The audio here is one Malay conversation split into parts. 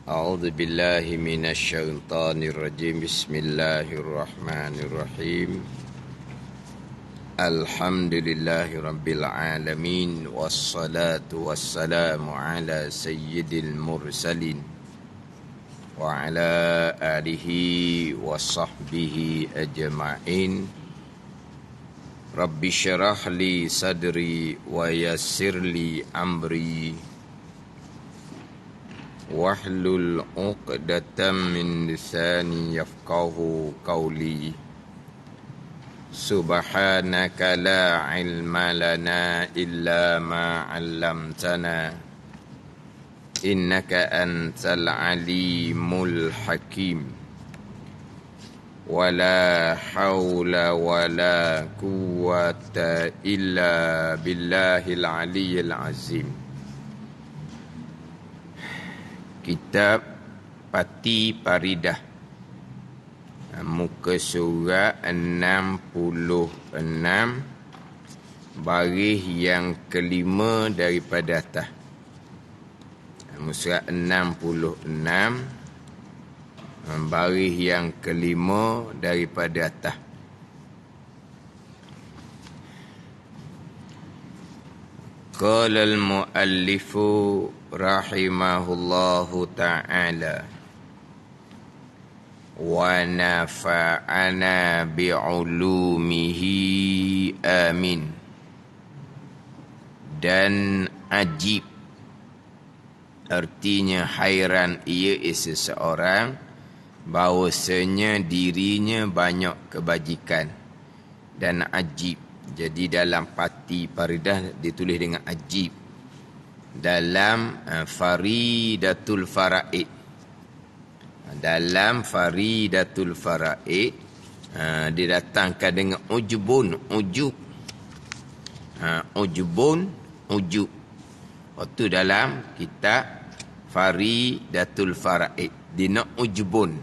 أعوذ بالله من الشيطان الرجيم بسم الله الرحمن الرحيم الحمد لله رب العالمين والصلاة والسلام على سيد المرسلين وعلى آله وصحبه أجمعين رب اشرح لي صدري ويسر لي أمري wahlul 'uqdatam min lisani yafqahu qawli subhanaka la ilma lana illa ma 'allamtana innaka antal alimul hakim wala haula wala quwwata illa billahil aliyyil azim. Kitab Pati Paridah, muka surat 66, baris yang kelima daripada atas. Muka surat 66, baris yang kelima daripada atas. Qala al-muallifu rahimahullahu ta'ala wa nafa'ana bi'ulumihi amin. Dan ajib artinya hairan ia seseorang bahawasanya dirinya banyak kebajikan. Dan ajib, jadi dalam Pati Paridah ditulis dengan ajib. Dalam Faridatul Fara'id, dalam Faridatul Fara'id didatangkan dengan ujubun, ujub, ujubun, ujub. Waktu dalam kitab Faridatul Fara'id dina ujubun.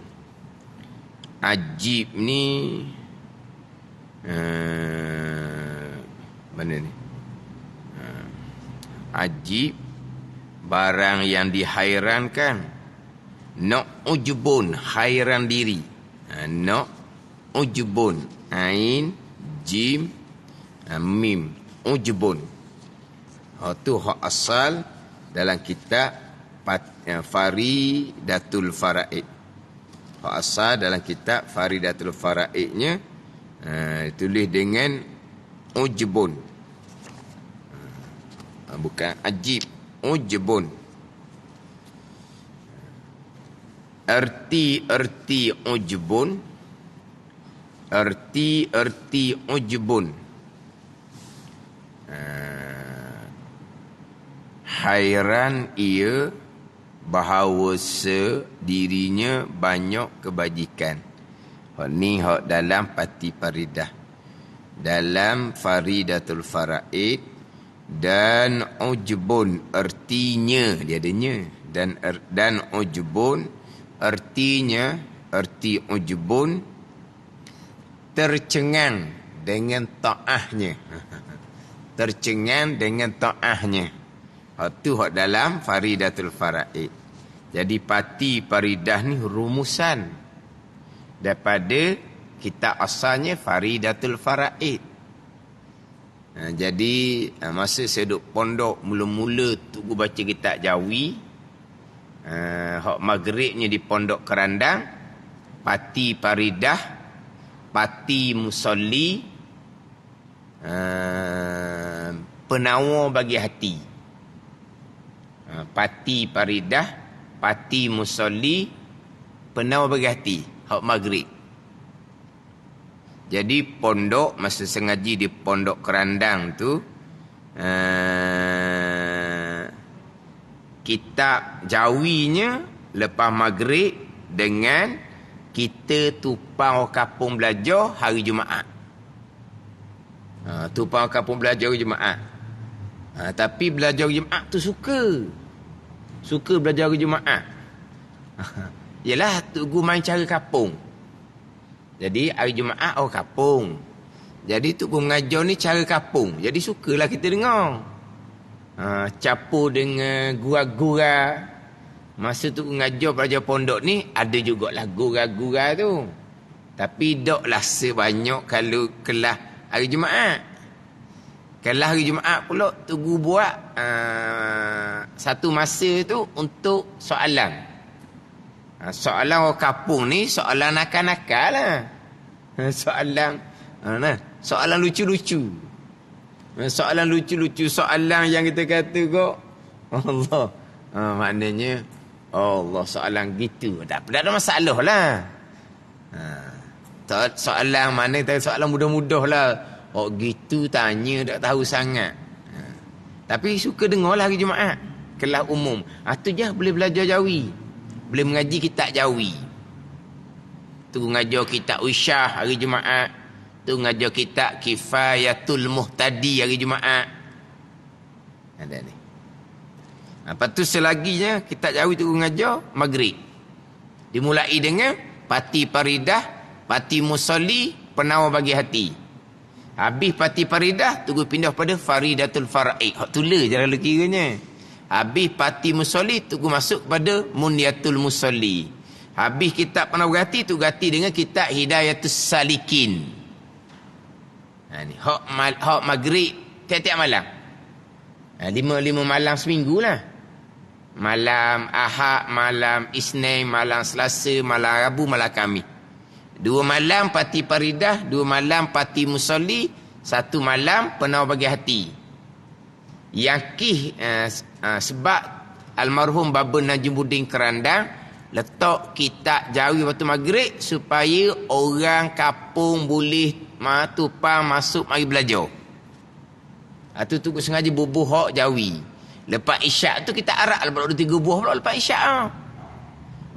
Ajib ni mana ni? Ajib, barang yang dihairankan. Nak ujubun, hairan diri. Nak ujubun, ain, jim, mim, ujubun. Itu hak asal dalam kitab Faridatul Fara'id. Hak asal dalam kitab Faridatul Fara'idnya tulis dengan ujubun. Bukan ajib, ujubun. Erti ujubun, erti ujubun. Hairan ia bahawa dirinya banyak kebajikan. Ni hak dalam Pati Paridah. Dalam Faridatul Fara'id. Dan ujubun artinya dia adanya, dan ujubun artinya, arti ujubun tercengang dengan taahnya. Tercengang dengan taahnya. Itu hak dalam Faridatul Fara'id. Jadi Pati Paridah ni rumusan daripada kitab asalnya Faridatul Fara'id. Jadi masa saya duduk pondok mula-mula tu gua baca kitab Jawi, hak maghribnya di Pondok Kerandang, Pati Paridah, Pati Musalli, penawar bagi hati. Pati Paridah, Pati Musalli, penawar bagi hati, hak maghrib. Jadi pondok, masa sengaji di Pondok Kerandang tu, kitab Jawinya lepas maghrib dengan kita tupang kampung belajar hari Jumaat. Tupang kampung belajar hari Jumaat. Tapi belajar hari Jumaat tu suka belajar hari Jumaat. Yalah, tu gua main cara kampung. Jadi hari Jumaat orang kampung. Jadi tu guru mengajar ni cara kampung. Jadi sukalah kita dengar. Campur dengan gura-gura Masa tu ngajar pelajar pondok ni, ada juga gura-gura tu. Tapi doklah sebanyak kalau kelas hari Jumaat. Kelas hari Jumaat pula Tugu buat satu masa tu untuk soalan. Soalan orang kampung ni soalan nakal-nakal lah. Soalan lucu-lucu. Soalan lucu-lucu, soalan yang kita kata kok Allah. Maknanya Allah soalan gitu. Tak ada masalah lah. Soalan mana soalan mudah-mudah lah. Oh gitu tanya tak tahu sangat. Tapi suka dengar lah hari Jumaat. Kelas umum. Tu je boleh belajar Jawi. Boleh mengaji kitab Jawi. Tu ngajar kitab Usyah hari Jumaat. Tu ngajar kitab Kifayatul Muhtadi hari Jumaat. Ada ni. Lepas tu selaginya kitab Jawi tu ngajar Maghrib. Dimulai dengan Pati Paridah, Pati Musalli, Penawar Bagi Hati. Habis Pati Paridah, tunggu pindah pada Faridatul Fara'id. Hak tula je lalu kiranya. Habis Pati Musalli, tunggu masuk pada Munyatul Musalli. Habis kitab Penawar Bagi Hati, tu ganti dengan kitab Hidayatus Salikin. Ni hak Maghrib tiap-tiap malam. 5 malam seminggu lah. Malam Ahad, malam Isnin, malam Selasa, malam Rabu, malam Khamis. 2 malam Pati Paridah, 2 malam Pati Musalli, 1 malam Penawar Bagi Hati. Yang sebab almarhum Baba Najmuddin Kerandang letak kitab Jawi waktu Maghrib supaya orang kampung boleh tupang masuk mari belajar. Tu sengaja bubuh hak Jawi. Lepas isyak tu kita arak lah 2-3 buah pula lepas isyak.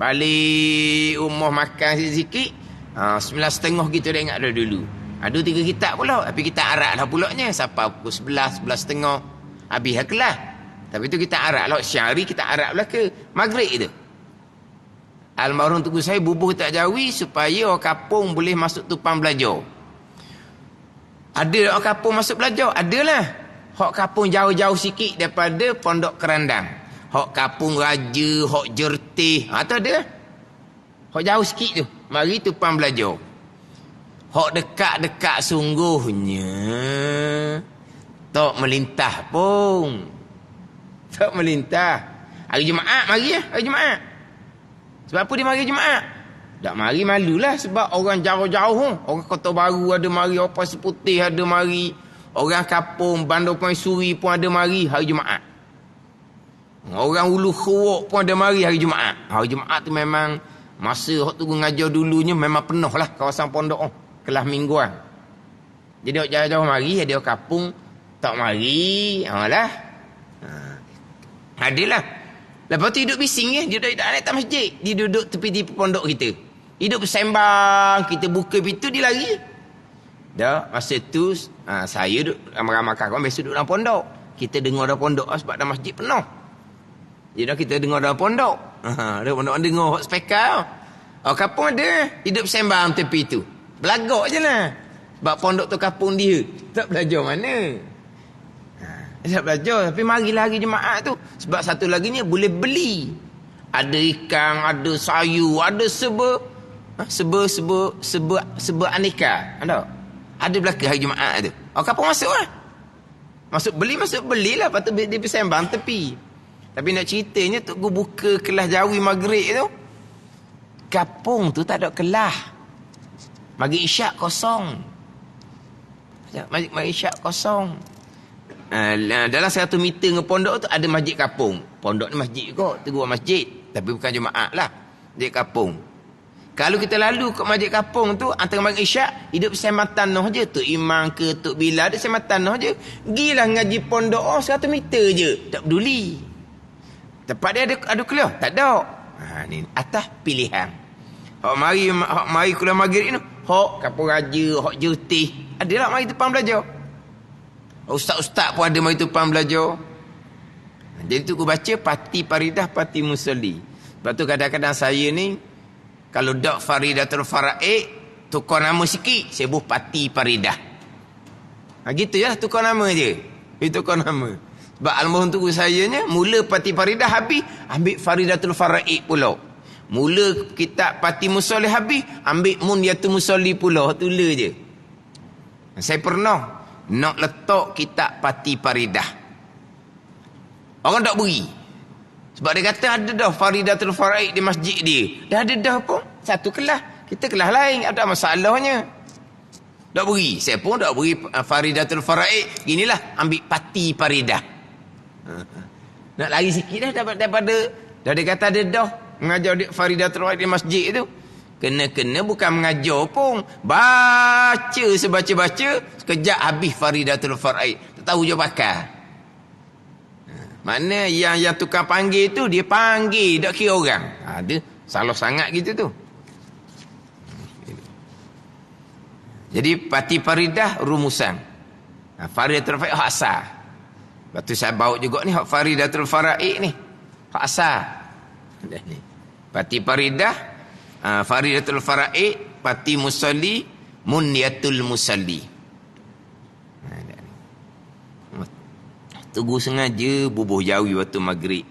Balik rumah makan sikit-sikit. 9.30 kita dah ingat dah dulu. 2-3 kitab pula. Tapi kita arak lah pulaknya. Sampai pukul 11, 11.30. Habis lah kelas. Tapi tu kita arak lah. Siang hari kita arak lah ke Maghrib tu. Almarhum Tugu saya bubuh kitab Jawi supaya orang kampung boleh masuk tupang belajar. Ada orang kampung masuk belajar? Adalah. Hak kampung jauh-jauh sikit daripada Pondok Kerandang. Hak kampung Raja, hak Jertih. Tu ada. Hak jauh sikit tu. Mari tupang belajar. Hak dekat-dekat sungguhnya. Tak melintah pun. Tak melintah. Hari Jumaat mari lah. Hari Jumaat. Sebab apa dia mari Jumaat? Tak mari malulah. Sebab orang jauh-jauh. Orang Kota Baru ada mari. Orang Pasir Putih ada mari. Orang kampung Bandar Permaisuri pun ada mari hari Jumaat. Orang Ulu Khuruk pun ada mari hari Jumaat. Hari Jumaat tu memang masa hak tu ngajar dulunya memang penuh lah kawasan pondok kelas mingguan. Jadi orang jauh-jauh mari, ada orang kampung tak mari. Lah. Adalah. Lepas tu hidup bising dia duduk tak masjid. Dia duduk tepi-tepi pondok kita. Hidup bersembang, kita buka pintu dia lari. Dah masa tu saya duduk ramai-ramai kawan biasa duduk dalam pondok. Kita dengar dalam pondok sebab dalam masjid penuh. Jadi dah kita dengar dalam pondok. Ada pondok dengar hot speaker. Kampung ada hidup sembang tepi tu. Belagak je lah. Sebab pondok tu kampung dia. Tak belajar mana. Tak belajar. Tapi marilah hari Jumaat tu. Sebab satu lagi ni boleh beli. Ada ikan, ada sayur, ada seba aneka. Ada belakang hari Jumaat tu. Kampung masuk lah. Masuk beli lah. Lepas tu dia bersembang tepi. Tapi nak ceritanya tu gua buka kelas Jawi Maghrib tu. Kampung tu tak ada kelas. Maghrib isyak kosong. Maghrib isyak kosong. Dalam 100 meter dengan pondok tu ada masjid kampung. Pondok ni masjid juga. Tu gua masjid. Tapi bukan Jumaat lah. Masjid kampung. Kalau kita lalu ke masjid kampung tu antara maghrib isyak hidup sembang tanah je. Tok Imam ke Tok Bila dia sembang tanah je. Gilah ngaji pondok 100 meter je. Tak peduli. Tempat dia ada kuliah? Tak ada. Ni atas pilihan. Hak mari kuliah maghrib ni. Hak kampung raja, hak Jertih. Adalah mari tupang belajar. Ustaz-ustaz pun ada mari tupang belajar. Jadi tu aku baca Pati Paridah, Pati Musalli. Sebab tu kadang-kadang saya ni kalau dak Faridatul Fara'id, tukar nama sikit, sebut Pati Paridah. Gitu je lah tukar nama je. Itu tukar nama. Sebab almarhum tu sayanya mula Pati Faridah habis, ambil Faridatul Faraid pula. Mula kitab Pati Musolli habis, ambil Munyatul Musolli pula. Tulis je. Saya pernah nak letak kitab Pati Faridah. Orang tak beri. Sebab dia kata ada dah Faridatul Faraid di masjid dia. Dah ada dah pun. Satu kelas. Kita kelas lain. Ada masalahnya. Tak beri. Saya pun tak beri Faridatul Faraid. Inilah ambil Pati Faridah. Nak lari sikit dah daripada. Dah dia kata ada dah. Mengajar Faridatul Faraid di masjid tu. Kena-kena bukan mengajar pun. Baca sebaca-baca. Sekejap habis Faridatul Faraid. Tak tahu je pakar. Mana yang tukang panggil tu, dia panggil, tak kira orang. Dia salah sangat gitu tu. Jadi Pati Faridah rumusan. Faridatul Faraid hak asal. Lepas tu saya bawa juga ni hak Faridatul Faraid ni. Hak asal. Pati Faridah, Faridatul Faraid, Pati Musolli, Munyatul Musolli. Tunggu sengaja bubuh jauh waktu maghrib.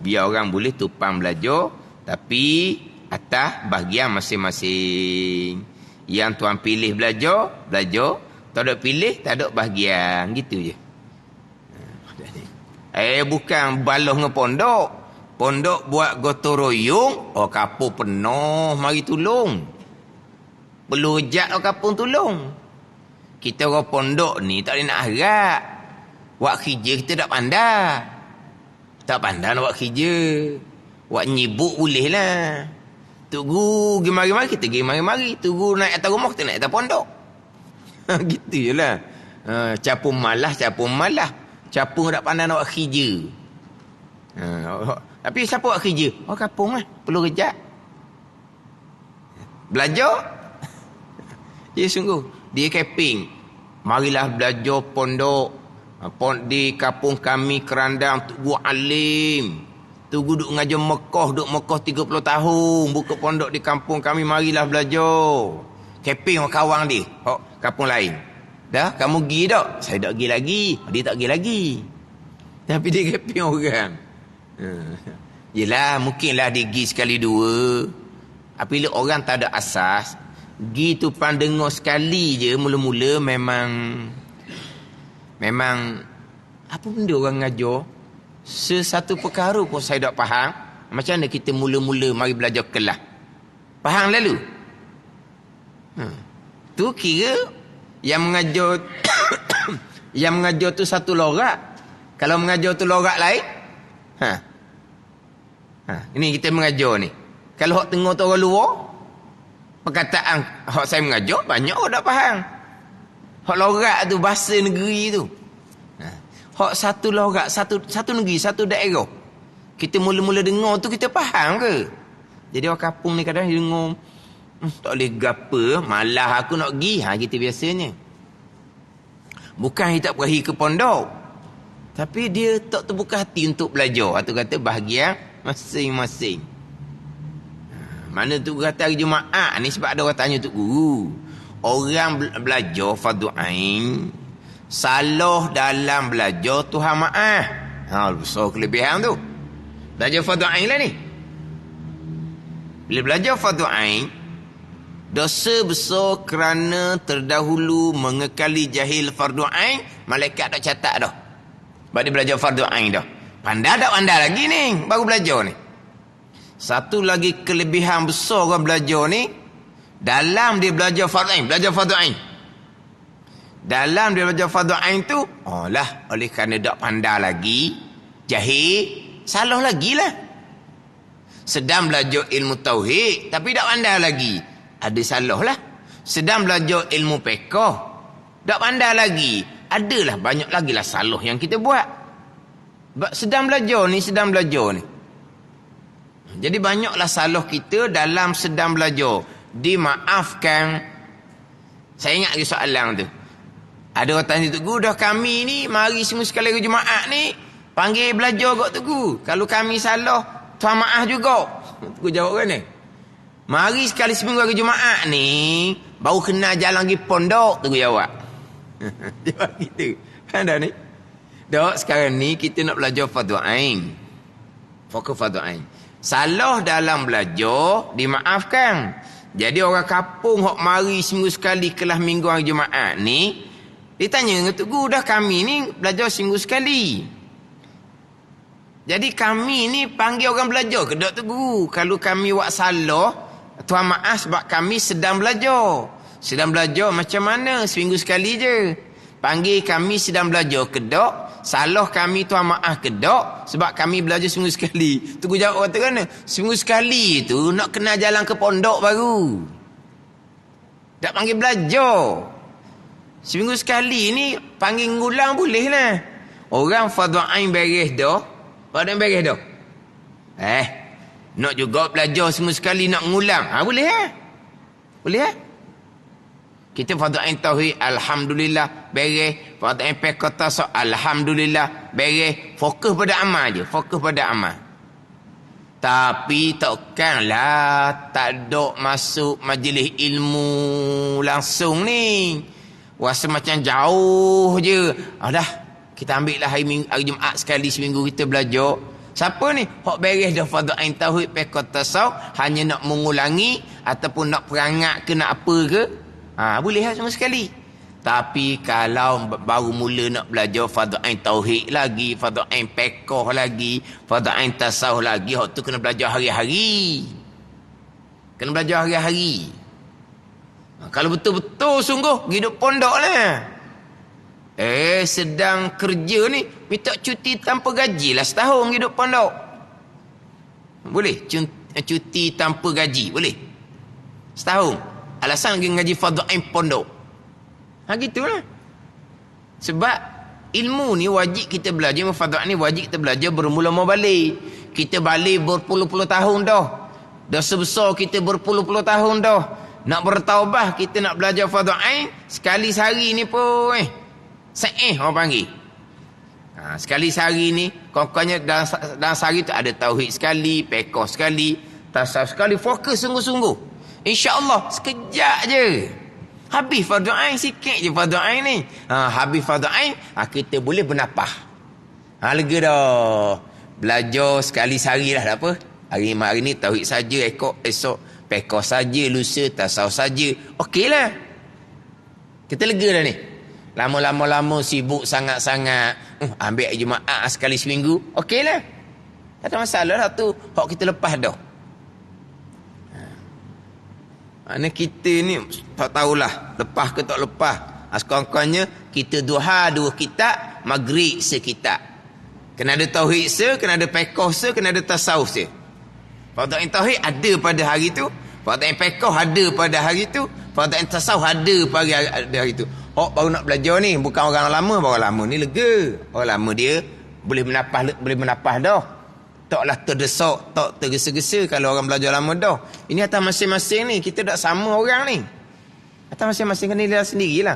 Biar orang boleh tupang belajar. Tapi atas bahagian masing-masing. Yang tuan pilih belajar. Tak ada pilih, tak ada bahagian. Gitu je. Bukan balah dengan pondok. Pondok buat gotong royong. Kapur penuh, mari tolong. Perlu rejak kapur tolong. Kita orang pondok ni tak boleh nak harap. Buat kerja kita tak pandai. Tak pandai nak buat kerja. Buat nyibuk boleh lah. Tunggu pergi mari-mari, kita pergi mari-mari. Tunggu naik atas rumah, kita naik atas pondok. Gitu je lah. Capung malah. Capung tak pandai nak buat kerja. Tapi siapa buat kerja? Kapung lah. Perlu rejak. Belajar. Dia sungguh. Dia camping. Marilah belajar pondok. Di kampung kami Kerandang Tugu Alim. Tugu duk ngajar Mekah, duk Mekah 30 tahun. Buka pondok di kampung kami, marilah belajar. Keping orang kawan dia, kampung lain. Dah, kamu pergi tak? Saya tak pergi lagi. Dia tak pergi lagi. Tapi dia keping orang. Yelah, mungkinlah dia pergi sekali dua. Apabila orang tak ada asas, pergi tu pandengar sekali je, mula-mula memang apa benda orang ngajar sesatu perkara pun saya tak faham. Macam mana kita mula-mula mari belajar kelas faham lalu. Tu kira yang mengajar yang mengajar tu satu lorak. Kalau mengajar tu lorak lain, ini kita mengajar ni. Kalau hak tengok tu orang luar, perkataan hak saya mengajar banyak orang tak faham. Hak lorak tu bahasa negeri tu. Hak satu lorak, satu negeri, satu daerah. Kita mula-mula dengar tu kita faham ke? Jadi orang kampung ni kadang dengar, tak boleh gapa, malah aku nak pergi. Kita biasanya. Bukan dia tak berakhir ke pondok. Tapi dia tak terbuka hati untuk belajar. Atau kata bahagian masing-masing. Mana tu kata hari Jumaat ni sebab ada orang tanya tu guru. Orang belajar fardu ain, salah dalam belajar Tuhan maaf. Besar kelebihan tu. Belajar fardu ain lah ni. Bila belajar fardu ain, dosa besar kerana terdahulu mengekali jahil fardu ain, malaikat tak catat dah. Sebab dia belajar fardu ain dah. Pandai tak pandai lagi ni, baru belajar ni. Satu lagi kelebihan besar orang belajar ni, dalam dia belajar fardu ain, dalam dia belajar fardu ain tu, oleh kerana tak pandai lagi, jahil, salah lagi lah. Sedang belajar ilmu tauhid, tapi tak pandai lagi, ada salah lah. Sedang belajar ilmu fiqh, tak pandai lagi, adalah banyak lagi lah salah yang kita buat. Sedang belajar ni. Jadi banyaklah salah kita dalam sedang belajar. Dimaafkan. Saya ingat lagi soalan tu. Ada orang tanya tu, dah kami ni mari semua sekali hari Jumaat ni panggil belajar kok tu. Kalau kami salah, tuan maaf juga. Aku jawab kan ni. Mari sekali seminggu hari Jumaat ni baru kenal jalan pergi pondok tu jawab. Jawab gitu. Ada ni. Dok, sekarang ni kita nak belajar fardu ain. Fokus fardu ain. Salah dalam belajar dimaafkan. Jadi orang kampung hok mari seminggu sekali kelas minggu hari Jumaat ni, dia tanya dengan Tok Guru, dah kami ni belajar seminggu sekali. Jadi kami ni panggil orang belajar ke Tok Guru? Kalau kami buat salah, tuan maaf sebab kami sedang belajar. Sedang belajar macam mana? Seminggu sekali je. Panggil kami sedang belajar ke Dok? Salah kami tuan maaf ke Dok? Sebab kami belajar seminggu sekali. Tunggu jawab kata kan? Seminggu sekali tu nak kena jalan ke pondok baru. Tak panggil belajar. Seminggu sekali ni panggil ngulang boleh lah. Orang fardu ain beres dah. Fardu ain beres dah. Nak juga belajar seminggu sekali nak ngulang. Boleh lah. Boleh lah. Kita fardu ain tauhid, alhamdulillah, beres. Fardu ain fiqh tasawuf, alhamdulillah, beres. Fokus pada amal je, fokus pada amal. Tapi takkanlah tak ada masuk majlis ilmu langsung ni. Rasa macam jauh je. Dah, kita ambil lah hari Jumaat sekali seminggu kita belajar. Siapa ni? Hok beres dah fardu ain tauhid, fiqh tasawuf, hanya nak mengulangi ataupun nak perangat ke nak apa ke? Boleh lah semua sekali. Tapi kalau baru mula nak belajar fardu ain tauhid lagi, fardu ain fiqh lagi, fardu ain tasawuf lagi, hak tu kena belajar hari-hari. Kena belajar hari-hari. Kalau betul-betul sungguh hidup pondok lah. Sedang kerja ni minta cuti tanpa gaji lah setahun hidup pondok. Boleh? Cuti tanpa gaji boleh? Setahun. Alasan lagi ngaji fardu ain pondok. Gitulah. Sebab ilmu ni wajib kita belajar, fardu ain ni wajib kita belajar bermula mau balik. Kita balik berpuluh-puluh tahun dah. Dah sebesar kita berpuluh-puluh tahun dah. Nak bertaubah kita nak belajar fardu ain sekali sehari ni pun orang panggil. Sekali sehari ni kokoknya dalam sehari tu ada tauhid sekali, fiqh sekali, tasawuf sekali, fokus sungguh-sungguh. InsyaAllah sekejap je. Habis fardu ain sikit je fardu ain ni. Habis fardu ain, kita boleh bernapah. Lega dah. Belajar sekali sehari lah, tak apa. Hari ni tauhid saja, esok fiqh saja, lusa tasawuf saja. Okeylah. Kita lega dah ni. Lama-lama sibuk sangat-sangat. Ambil Jumaat sekali seminggu. Okeylah. Tak ada masalah lah tu. Hak kita lepas dah. Mana kita ni tak tahulah lepas ke tak lepas. Sekurang-kurangnya kita duha 2 kitab, maghrib sekitab. Kena ada tauhid kena ada fiqh kena ada tasawuf fardu ain tauhid ada pada hari tu, fardu ain fiqh ada pada hari tu, fardu ain tasawuf ada pada hari tu. Baru nak belajar ni, bukan orang lama, orang lama ni lega. Orang lama dia boleh menapah dah. Taklah terdesak, tak tergesa-gesa kalau orang belajar lama dah. Ini atas masing-masing ni, kita tak sama orang ni. Atas masing-masing kena nilai sendirilah.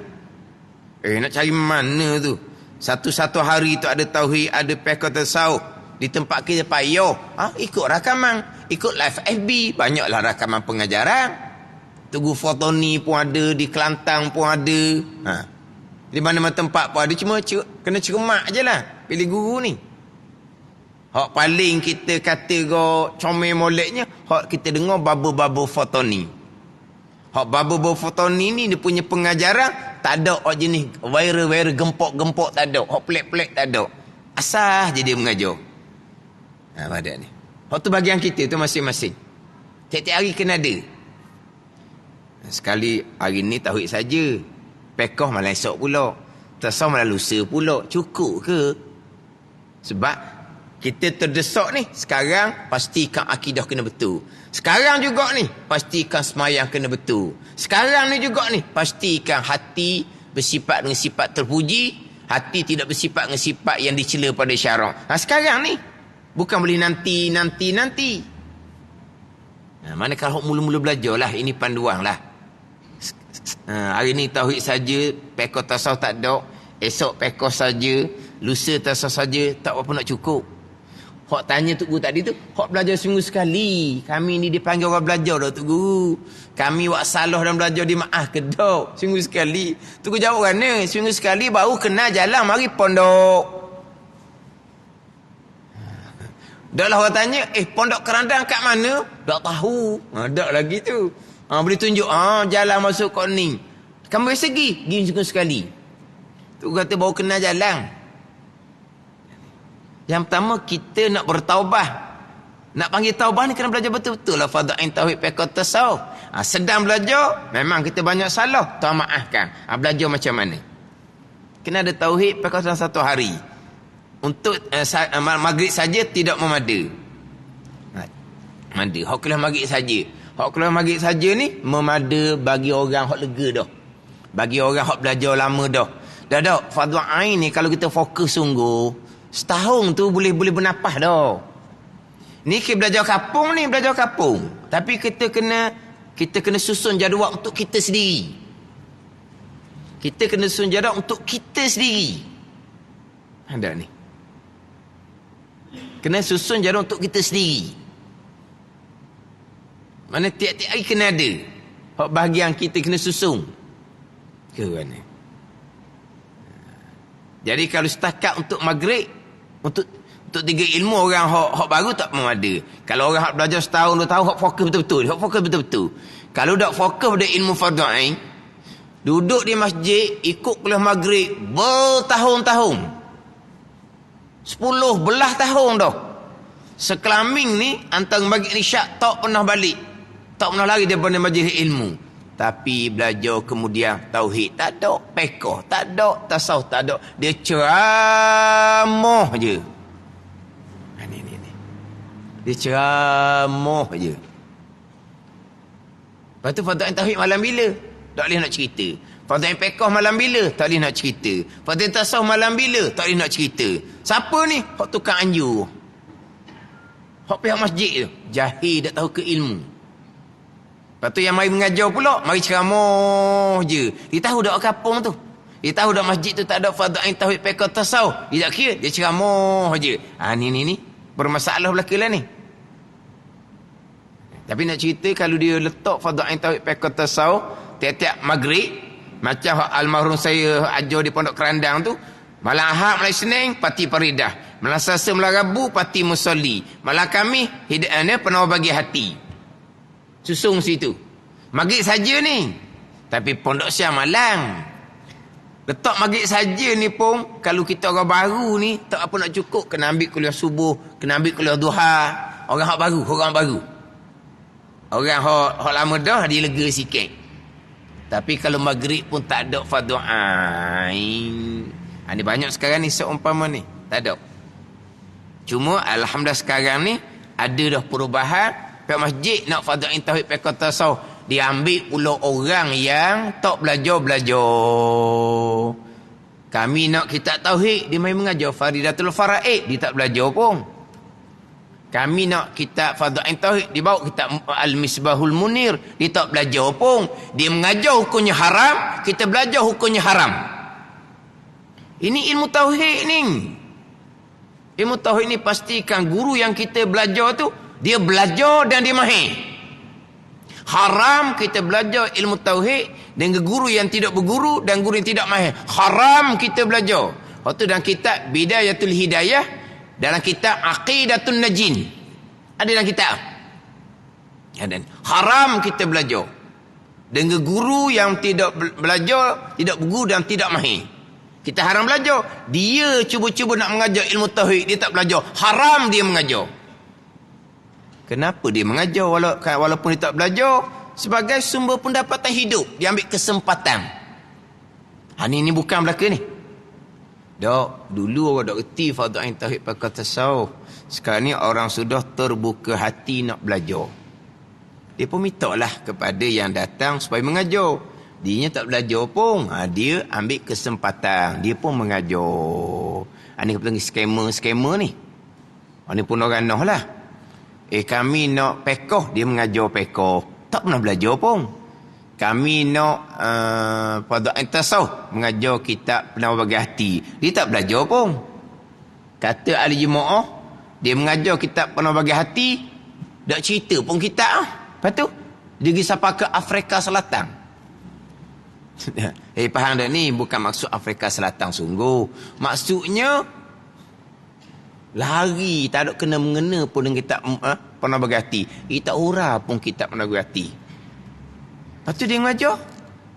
Nak cari mana tu? Satu-satu hari tu ada tauhid, ada fiqh tasawuf. Di tempat kita payah. Ikut rakaman, ikut live FB, banyaklah rakaman pengajaran. Tugu Fotoni pun ada, di Kelantan pun ada. Di mana-mana tempat pun ada, cuma kena cermat je lah pilih guru ni. Hak paling kita kata comel moleknya, hak kita dengar Babu Fotoni. Hak Babu Fotoni ni dia punya pengajaran tak ada jenis viral gempok-gempok, tak ada. Hak pelik-pelik tak ada. Asal je dia mengajar. Pada ni. Hak tu bagian kita tu masing-masing. Tiap-tiap hari kena ada. Sekali hari ni tauhid saja. Fiqh malam esok pula. Tasawuf malam lusa pula. Cukup ke? Sebab kita terdesak ni, sekarang pastikan akidah kena betul. Sekarang juga ni, pastikan semayang kena betul. Sekarang ni juga ni, pastikan hati bersifat dengan sifat terpuji, hati tidak bersifat dengan sifat yang dicela pada syarak. Sekarang ni, bukan boleh nanti. Mana kalau mula-mula belajar lah, ini panduan lah. Hari ni tauhid saja, fiqh tasawuf tak ada, esok fiqh saja, lusa tasawuf saja, tak apa nak cukup. Hak tanya Tok Guru tadi tu, hak belajar seminggu sekali. Kami ni dipanggil orang belajar dah Tok Guru. Kami buat salah dan belajar di maaf ke dak? Seminggu sekali. Tok Guru jawab kan, seminggu sekali baru kena jalan mari pondok. Daklah orang tanya, pondok kerandang kat mana? Tak tahu. Tak lagi tu. Boleh tunjuk, jalan masuk kat ni. Kamu biasa pergi sekali. Tu kata baru kenal jalan. Yang pertama, kita nak bertaubah. Nak panggil taubah ni kena belajar betul-betul lah fadha'in tauhid fiqh tasawuf. Sedang belajar, memang kita banyak salah, tak maafkan. Belajar macam mana? Kena ada tauhid fiqh dalam satu hari. Untuk maghrib saja tidak memada. Mada. Hak kelas maghrib saja. Hak kelas maghrib saja ni memada bagi orang hak lega dah. Bagi orang hak belajar lama dah. Dah fadha'in ni kalau kita fokus sungguh, setahun tu boleh bernafas dah. Ni kita belajar kapung ni, belajar kapung. Tapi kita kena susun jadual untuk kita sendiri. Kita kena susun jadual untuk kita sendiri. Ada ni. Kena susun jadual untuk kita sendiri. Mana tiap-tiap hari kena ada. Hak bahagian kita kena susun. Ke mana? Jadi kalau setakat untuk maghrib, untuk 3 ilmu orang hak baru tak memada. Kalau orang hak belajar setahun 2 tahun hak fokus betul-betul. Kalau dak fokus pada ilmu fardhain, duduk di masjid ikut kelas maghrib bertahun-tahun. 10 belah tahun dah. Sekelamin ni antara maghrib isyak tak pernah balik. Tak pernah lari daripada majlis ilmu. Tapi belajar kemudian tauhid tak ada, fiqh tak ada, tasawuf tak ada. Dia ceramah je. Dia ceramah je. Lepas tu fadha'in tauhid malam bila? Tak boleh nak cerita. Fadha'in fiqh malam bila? Tak boleh nak cerita. Fadha'in tasawuf malam bila? Tak boleh nak cerita. Siapa ni? Hak tukang anjur. Hak pihak masjid tu. Jahil tak tahu ke ilmu. Lepas tu yang mari mengajar pula, mari ceramah je. Dia tahu dak kapung tu. Dia tahu dak masjid tu tak ada fadha'in tauhid fiqh tasawuf. Dia tak kira, dia ceramah je. Ni. Bermasalah belaka lah ni. Tapi nak cerita kalau dia letak fadha'in tauhid fiqh tasawuf tiap-tiap maghrib, macam almarhum saya ajar di Pondok Kerandang tu, malam Ahad, malam Isnin parti Faridah, malam Selasa, malam Rabu parti Musalli, malam Khamis hidayahnya penuh bagi hati. Susung situ. Maghrib saja ni. Tapi Pondok Siang malam. Letak maghrib saja ni pun, kalau kita orang baru ni tak apa nak cukup, kena ambil kuliah subuh, kena ambil kuliah duha. Orang hak baru. Orang hak lama dah dia lega sikit. Tapi kalau maghrib pun tak ada fadha'in. Ni banyak sekarang ni seumpama ni, tak ada. Cuma alhamdulillah sekarang ni ada dah perubahan. Pihak masjid nak fadha'in tauhid fiqh tasawuf, diambil pula orang yang tak belajar. Kami nak kitab tauhid, dia main mengajar Faridatul Faraid, dia tak belajar pun. Kami nak kitab fadha'in tauhid, dia bawa kitab Al-Misbahul Munir, dia tak belajar pun. Dia mengajar hukumnya haram, kita belajar hukumnya haram. Ini ilmu tauhid ni. Ilmu tauhid ni pastikan guru yang kita belajar tu, dia belajar dan dia mahir. Haram kita belajar ilmu tauhid dengan guru yang tidak berguru dan guru yang tidak mahir. Haram kita belajar. Waktu dalam kitab Bidayatul Hidayah, dalam kitab Aqidatun Najin, ada dalam kitab. Haram kita belajar dengan guru yang tidak belajar, tidak berguru dan tidak mahir. Kita haram belajar. Dia cuba-cuba nak mengajar ilmu tauhid, dia tak belajar. Haram dia mengajar. Kenapa dia mengajar walaupun dia tak belajar? Sebagai sumber pendapatan hidup. Dia ambil kesempatan. Ini bukan belaka ni. Dulu orang tak reti fadha'in tauhid fiqh tasawuf. Sekarang ni orang sudah terbuka hati nak belajar. Dia pun minta lah kepada yang datang supaya mengajar. Dia tak belajar pun. Dia ambil kesempatan. Dia pun mengajar. Ini kita panggil skamer ni. Ini pun orang noh lah. Kami nak fiqh, dia mengajar fiqh. Tak pernah belajar pun. Kami nak fadha'in tasawuf, mengajar kitab Penawar Bagi Hati. Dia tak belajar pun. Kata ahli jemaah, dia mengajar kitab Penawar Bagi Hati, tak cerita pun kitab. Lepas tu, dia pergi sampai ke Afrika Selatan. Faham tak ni? Bukan maksud Afrika Selatan sungguh. Maksudnya, Lari, tak ada kena-mengena pun dengan kitab Pernah Berhati. Kitab Hura pun kitab Pernah Berhati. Lepas tu dia mengajar.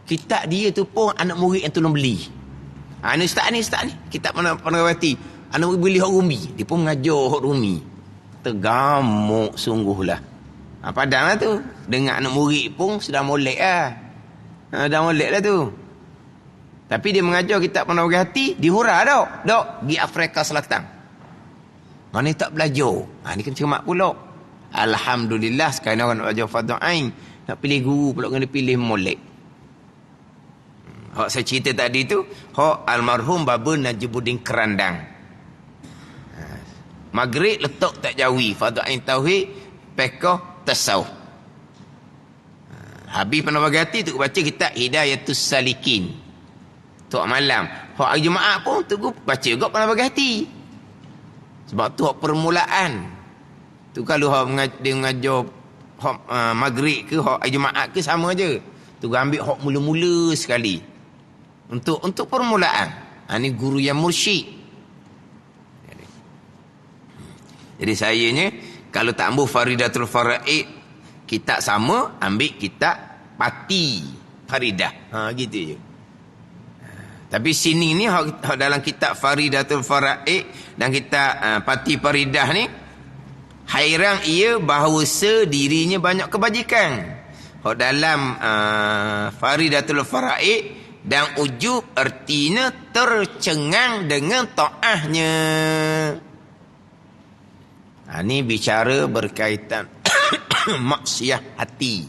Kitab dia tu pun anak murid yang tolong beli. Ni ustaz ni. Kitab Pernah Berhati. Anak murid beli hak Rumi. Dia pun mengajar hak Rumi. Tergamuk sungguhlah. Padahal tu. Dengan anak murid pun sudah molek lah. Dah molek lah tu. Tapi dia mengajar kitab Pernah Berhati. Di Hura dok. Di Afrika Selatan. Mana tak belajar? Ni kan cermat pula. Alhamdulillah sekarang orang nak belajar Fardhu Ain. Nak pilih guru pula kena pilih molek. Hak saya cerita tadi tu, hak almarhum Baba Najibuddin Kerandang. Maghrib letak tak jawi. Fardhu Ain Tauhid, Fiqh, Tasawuf. Habis Pernah Berhati tu baca kitab Hidayatus Salikin. Tok malam. Hak hari Jumaat pun tu baca juga Pernah Berhati. Sebab tu hak permulaan. Tu kalau dia mengajar hak maghrib ke hak Jumaat ke sama je. Tu ambil hak mula-mula sekali. Untuk permulaan. Ni guru yang mursyid. Jadi sayanya kalau tak ambil Faridatul Faraid kitab sama, ambil kitab Pati Faridah. Gitu je. Tapi sini ni dalam kitab Faridatul Faraid dan kitab Pati Faridah ni, hairan ia bahawa dirinya banyak kebajikan. Dalam Faridatul Faraid dan ujub artinya tercengang dengan ta'ahnya. Ni bicara berkaitan maksiat hati.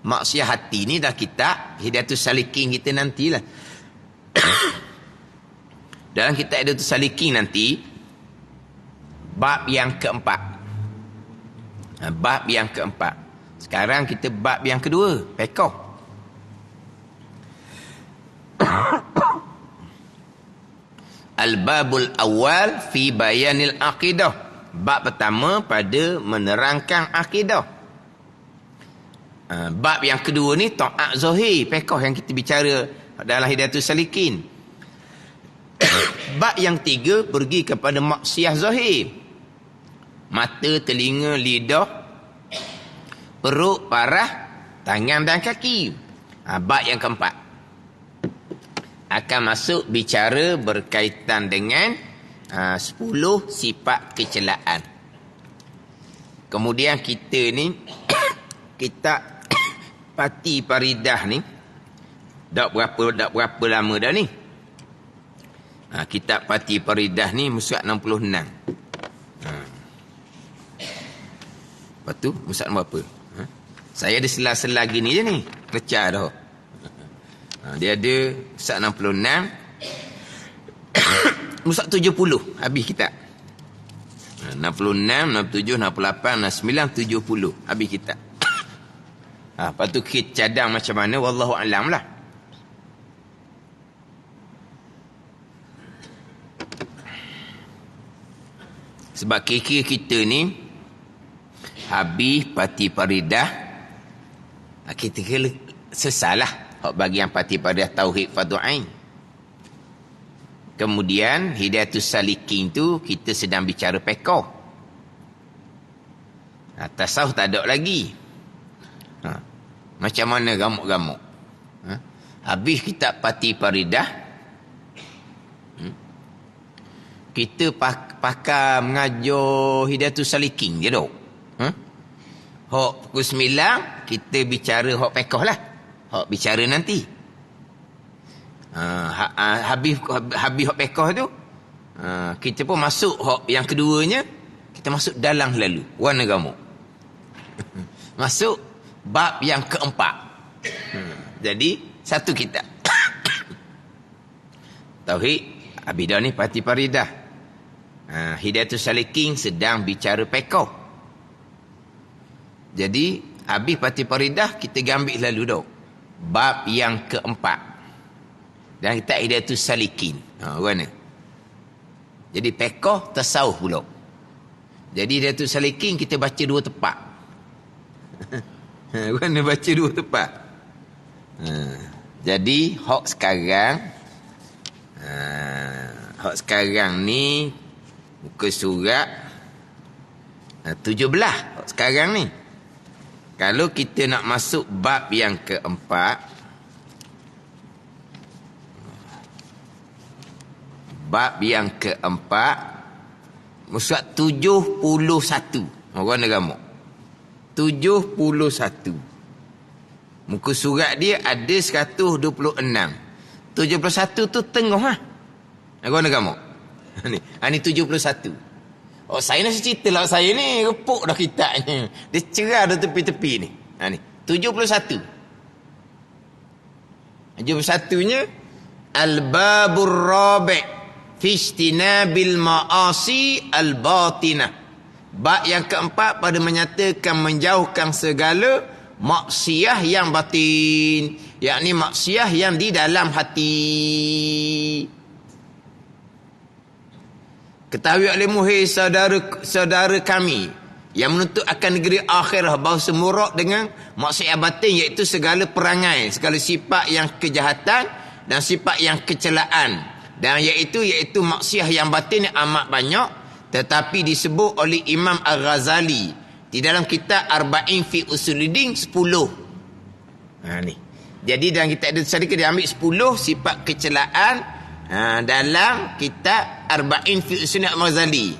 Maksiat hati ni dah kitab Hidayatus Salikin kita nantilah. Dalam kitab Hidayatus Salikin nanti bab yang keempat. Bab yang keempat. Sekarang kita bab yang kedua, fiqh. Al-babul awal fi bayanil aqidah. Bab pertama pada menerangkan akidah. Bab yang kedua ni ta'at zahir, fiqh yang kita bicara dalam Hidayatus Salikin. Bab yang tiga pergi kepada maksiat zahir. Mata, telinga, lidah, perut, parah, tangan dan kaki. Bab yang keempat akan masuk bicara berkaitan dengan 10 sifat kecelaan. Kemudian kita ni kitab Pati Faridah ni dak berapa lama dah ni. Kitab Pati Faridah ni musuh 66. Lepas tu musuh berapa? Saya ada sela-sela gini je ni. Pecah dah. Dia ada musuh 66. Musuh 70 habis kitab. 66, 67, 68, 69, 70 habis kitab. Lepas tu kita cadang macam mana wallahu alam lah. Sebab kira kita ni habis Pati Faridah, kita kira sesalah bagi yang Pati Faridah Tauhid Fardhu Ain. Kemudian Hidayatus Salikin tu kita sedang bicara fiqh. Tasawuf tak ada lagi. Macam mana gamuk-gamuk. Habis kitab Pati Faridah, kita pakai mengajar Hidayatus Salikin je dok. Hak pukul 9 kita bicara hak fiqh lah. Hak bicara nanti. Habis hak fiqh tu, kita pun masuk hak yang keduanya, kita masuk dalam lalu warna gamuk. Masuk bab yang keempat. Jadi satu kitab Tauhid, abidah ni Pati Faridah. Hidayatus Salikin sedang bicara fiqh. Jadi habis Pati Faridah kita ambil lalu dok bab yang keempat. Dan kita Hidayatus Salikin. Mana? Jadi fiqh tasawuf pula. Jadi Hidayatus Salikin kita baca dua tepat. Mana baca dua tepat. Jadi hak sekarang ni Muka surat 17 sekarang ni. Kalau kita nak masuk bab yang keempat, surat 71. Orang negara 71. Muka surat dia ada 126. 71 tu tengah ha. Orang negara ni 71. Oh, saya nak cerita lah saya ni. Repuk dah kitabnya. Dia cerah dah tepi-tepi ni. Ni. 71. 71-nya. Al-babur rabi' fi ijtinabil ma'asi al-batinah. Bab yang keempat pada menyatakan menjauhkan segala maksiat yang batin. Yakni maksiat yang di dalam hati. Ketahui olehmu, hai saudara kami yang menuntut akan negeri akhirah, bahawa semurah dengan maksiat batin, iaitu segala perangai, segala sifat yang kejahatan dan sifat yang kecelaan, dan iaitu maksiat yang batin yang amat banyak, tetapi disebut oleh Imam Al-Ghazali di dalam kitab Arba'in fi Usuluddin 10. Ni. Jadi dalam kitab itu tadi dia ambil 10 sifat kecelaan dalam kitab Arba'in fi Usuluddin Al-Ghazali.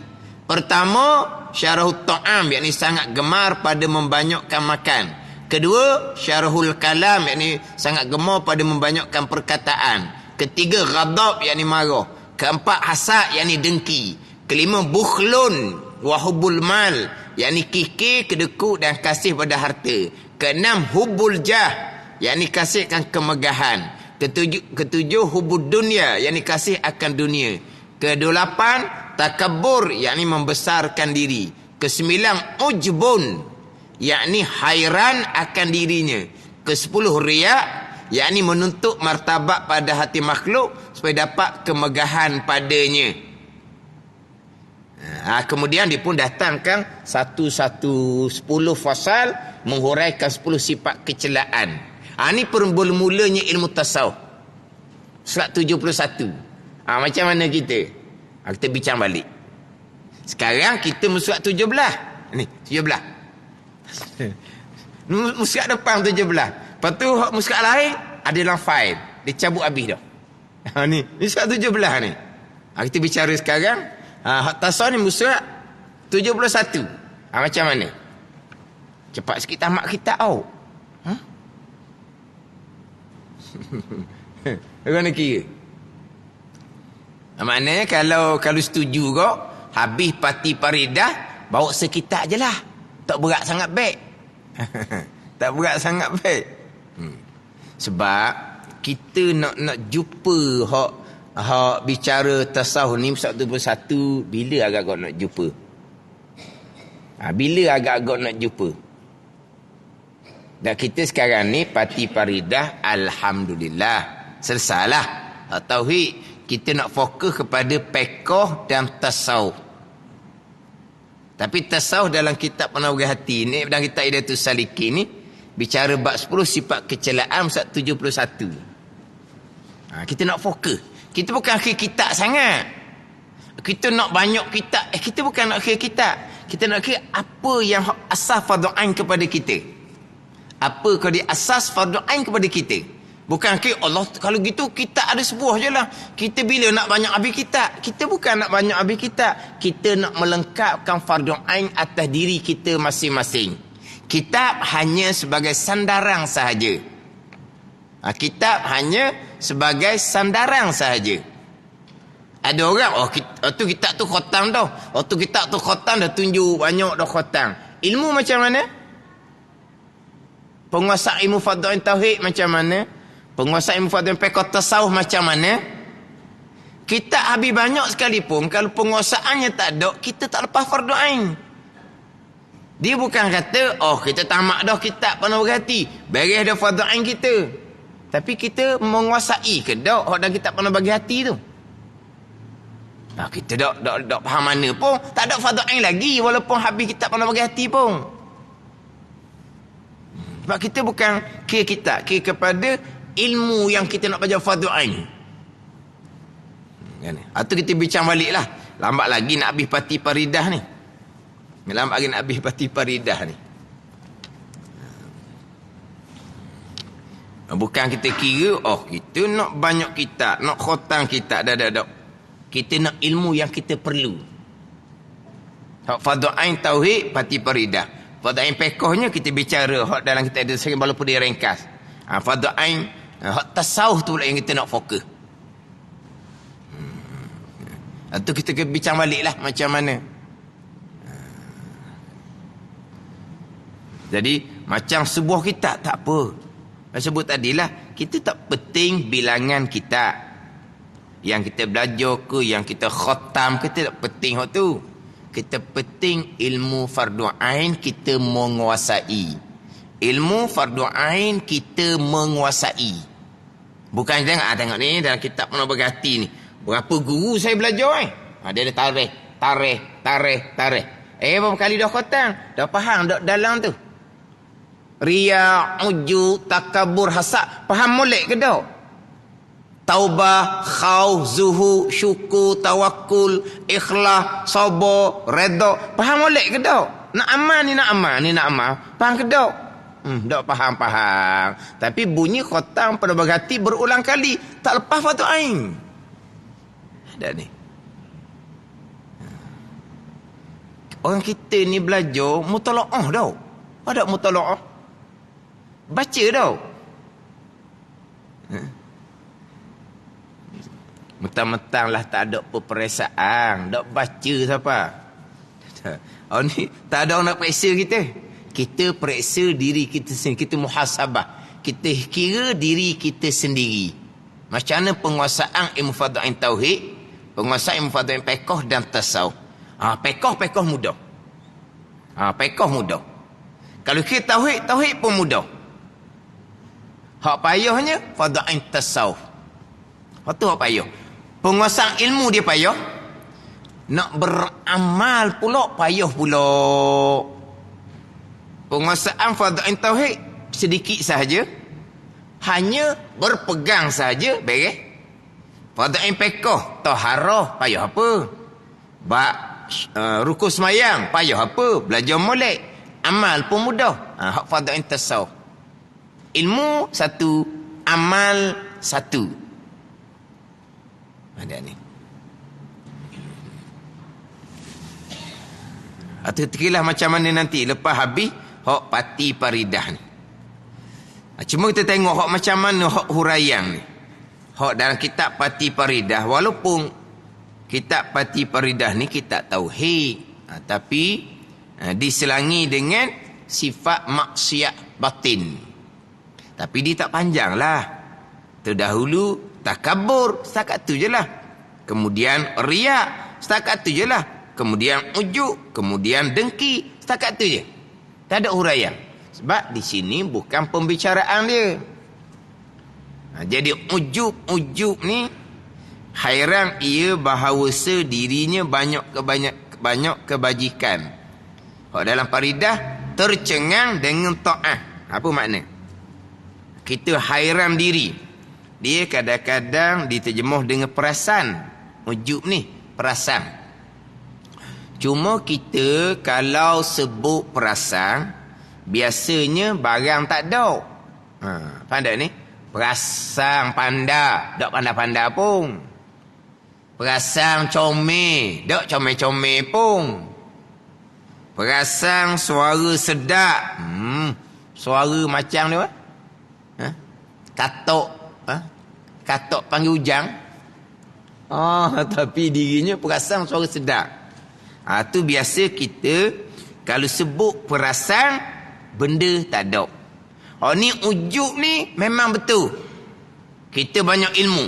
Pertama, syarahut ta'am, yakni sangat gemar pada membanyakkan makan. Kedua, syarahul kalam, yakni sangat gemar pada membanyakkan perkataan. Ketiga, ghadab, yakni marah. Keempat, hasad, yakni dengki. Kelima, bukhlun wa hubbul mal, yakni kikir, kedekut dan kasih pada harta. Keenam, hubbul jah, yakni kasihkan kemegahan. Ketujuh, hubud dunia, yakni kasih akan dunia. Kedelapan, takabur, yakni membesarkan diri. Kesembilan, ujbun, yakni hairan akan dirinya. Kesepuluh, riak, yakni menuntut martabat pada hati makhluk supaya dapat kemegahan padanya. Kemudian dia pun datangkan 10 fasal menghuraikan 10 sifat kecelaan. Ini permula-mulanya ilmu tasawuf. Surat 71. Macam mana kita? Kita bincang balik. Sekarang kita surat 17. Ni, 17. Surat depan 17. Lepas tu surat lain ada dalam fail. Dia cabut habis dah. Ni surat 17 ni. Kita bicara sekarang. Hak tasawuf ni surat 71. Macam mana? Cepat sikit tamat kita tau. Orang nak kira. Maknanya kalau setuju kau, habis parti Paridah, bawa sekitar je lah. Tak berat sangat baik. Tak berat sangat baik. Sebab kita nak jumpa hak bicara tasawuf ni 121, bila agak-agak nak jumpa? Bila agak-agak nak jumpa? Dan kita sekarang ni parti Paridah, alhamdulillah selesailah tauhid. Kita nak fokus kepada fiqh dan tasawuf. Tapi tasawuf dalam kitab Penawar Hati ni, dalam kitab Hidayatus Salikin ni, bicara bab 10 sifat kecelaan 71. Kita nak fokus. Kita bukan akhir kitab sangat. Kita nak banyak kitab. Kita bukan nak akhir kitab. Kita nak akhir apa yang asas fardu ain kepada kita. Apa kalau dia asas fardu ain kepada kita. Bukan Allah, kalau gitu kita ada sebuah je lah. Kita bila nak banyak habis kitab? Kita bukan nak banyak habis kitab. Kita nak melengkapkan fardu ain atas diri kita masing-masing. Kitab hanya sebagai sandaran sahaja. Kitab hanya sebagai sandaran sahaja. Ada orang, tu kitab tu khotam dah. Tu kitab tu khotam dah, tunjuk banyak dah khotam. Ilmu macam mana? Penguasa ilmu fardhu tauhid macam mana? Penguasa ilmu fardhu fiqh tasawuf macam mana? Kita habis banyak sekalipun, kalau penguasaannya tak ada, kita tak lepas fardu ain. Dia bukan kata, kita tamat dah kitab Penawar Hati, beres dah fardu ain kita. Tapi kita menguasai ke dak dalam kitab Penawar Hati tu? Kita tak faham mana pun, tak ada fardu ain lagi walaupun habis kitab Penawar Hati pun. Sebab kita bukan kira kepada ilmu yang kita nak belajar fardu ain. Atau kita bincang balik lah. lambat lagi nak habis parti Faridah ni. Lambat lagi nak habis parti Faridah ni. Bukan kita kira, kita nak banyak kitab, nak khotam kitab, dah. Kita nak ilmu yang kita perlu. Fardu ain tauhid, parti Faridah. Fardu ain fiqhnya kita bicara hak dalam kita ada sering walaupun dia ringkas. Fardu ain hak tasawuf tu pula yang kita nak fokus. Itu kita bincang baliklah macam mana. Jadi macam sebuah kitab tak apa. Saya sebut tadilah, kita tak penting bilangan kitab. Yang kita belajar ke, yang kita khatam ke, tak penting hak tu. Kita penting ilmu fardu ain kita menguasai. Ilmu fardu ain kita menguasai. Bukan tengok ni dalam kitab Penuh Bergati ni. Berapa guru saya belajar dia ada tarikh. Berapa kali dah khatam, dah faham dah dalam tu. Riya, ujub, takabur, hasad, faham molek ke tak? Taubah, khauf, zuhud, syukur, tawakul, ikhlas, sabar, redha, faham molek ke tak? Nak amal ni nak amal, faham ke tak? Tak faham. Tapi bunyi khatam pada berhati berulang kali, tak lepas fardu ain. Dah ni. Orang kita ni belajar mutalaah tau. Ada mutalaah. Baca tau. Mentang-mentang lah tak ada peperiksaan, tak baca siapa. Ni tak ada orang nak periksa kita. Kita periksa diri kita sendiri, kita muhasabah. Kita kira diri kita sendiri. Macam mana penguasaan ilmu fardu ain tauhid, penguasaan ilmu fardu ain fiqh dan tasawuf. Fiqh mudah. Fiqh mudah. Kalau kita tauhid pun mudah. Hak payahnya fardu ain tasawuf. Hak tu hak payah. Penguasaan ilmu dia payah. Nak beramal pula payah pula. Penguasaan fardu ain tauhid sedikit sahaja. Hanya berpegang sahaja beres. Fardu ain fiqh taharah payah apa? Rukun semayang payah apa? Belajar molek. Amal pun mudah. Hak fardu ain tasawuf. Ilmu satu, amal satu. Ada ni. Terkilah macam mana nanti lepas habis hak parti Faridah ni. Cuma kita tengok hak macam mana hak huraian ni. Hak dalam kitab parti Faridah, walaupun kitab parti Faridah ni kitab tauhid, tapi diselangi dengan sifat maksiat batin. Tapi dia tak panjang lah. Terdahulu takabur, setakat tu je lah. Kemudian riak, setakat tu je lah. Kemudian ujub, kemudian dengki, setakat tu je. Tak ada huraian. Sebab di sini bukan pembicaraan dia. Jadi ujub ni, hairan ia bahawa dirinya banyak kebajikan. Kalau dalam Faridah, tercengang dengan ta'ah. Apa makna? Kita hairan diri. Dia kadang-kadang diterjemuh dengan perasan. Ujub ni, perasan. Cuma kita kalau sebut perasan, biasanya barang tak ada. Pandai ni? Perasan panda. Tak panda-panda pun. Perasan comel. Tak comel-comel pun. Perasan suara sedap. Suara macam ni apa? Katok panggil hujang. Tapi dirinya perasan suara sedap. Tu biasa kita kalau sebut perasan, benda tak ada. Ni ujub ni memang betul. Kita banyak ilmu.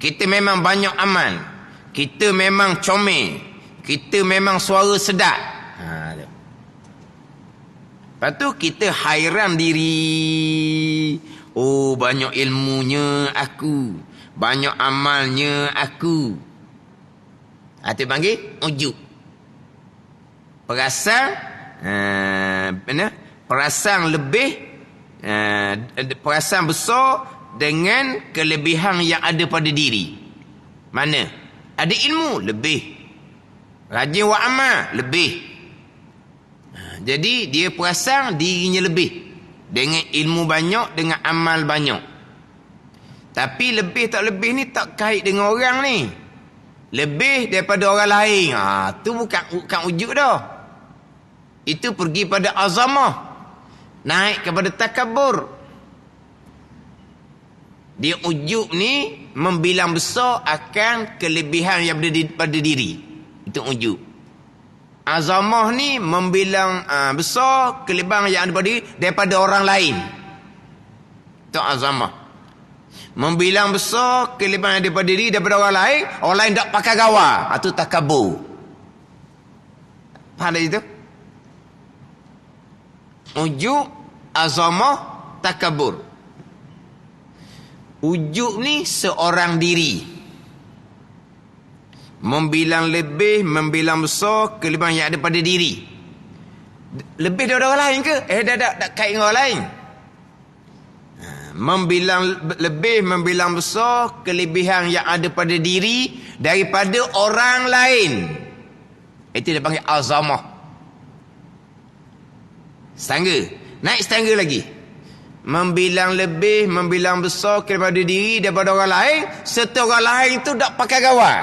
Kita memang banyak amal. Kita memang comel. Kita memang suara sedap. Lepas tu kita hairan diri. Banyak ilmunya aku. Banyak amalnya aku. Itu panggil ujub. Perasan perasan lebih, perasan besar dengan kelebihan yang ada pada diri. Mana? Ada ilmu lebih. Rajin wa amal, lebih. Jadi dia perasan dirinya lebih. Dengan ilmu banyak, dengan amal banyak. Tapi lebih tak lebih ni tak kait dengan orang ni. Lebih daripada orang lain. Tu bukan ujuk dah. Itu pergi pada azamah. Naik kepada takabur. Dia ujuk ni membilang besar akan kelebihan yang ada pada diri. Itu ujuk. Azamah ni membilang besar kelebihan yang ada pada diri daripada orang lain. Itu azamah. Membilang besar kelebihan yang ada pada diri daripada orang lain tak pakai gawar. Itu takabur. Faham tak itu? Ujuk, azamah, takabur. Ujuk ni seorang diri. Membilang lebih, membilang besar kelebihan yang ada pada diri. Lebih daripada orang lain ke? Tak kait dengan orang lain. Membilang lebih, membilang besar kelebihan yang ada pada diri daripada orang lain. Itu dia panggil azamah. Setangga. Naik setangga lagi. Membilang lebih, membilang besar daripada diri daripada orang lain, serta orang lain tu tak pakai gawar.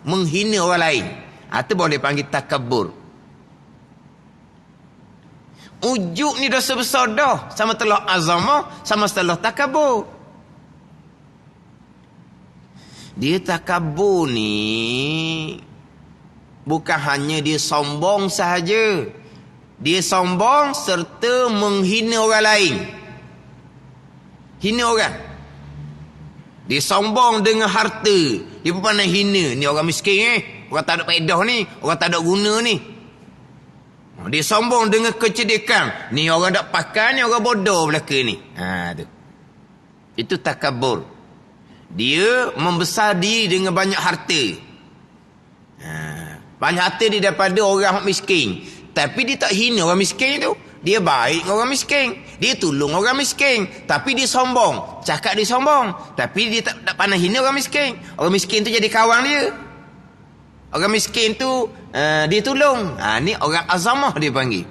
Menghina orang lain. Itu boleh panggil takabur. Ujuk ni dosa besar dah. Sama telah azamah, sama telah takabur. Dia takabur ni bukan hanya dia sombong sahaja. Dia sombong serta menghina orang lain. Hina orang. Dia sombong dengan harta. Dia pun pandai hina. Ni orang miskin Orang tak ada faedah ni. Orang tak ada guna ni. Dia sombong dengan kecerdikan. Ni orang tak pakai, ni orang bodoh belaka ni. Tu. Itu takabur. Dia membesar diri dengan banyak harta. Banyak harta dia daripada orang miskin. Tapi dia tak hina orang miskin tu. Dia baik dengan orang miskin. Dia tolong orang miskin. Tapi dia sombong. Cakap dia sombong. Tapi dia tak pandai hina orang miskin. Orang miskin tu jadi kawan dia. Orang miskin tu dia tolong. Ni orang azamah dia panggil.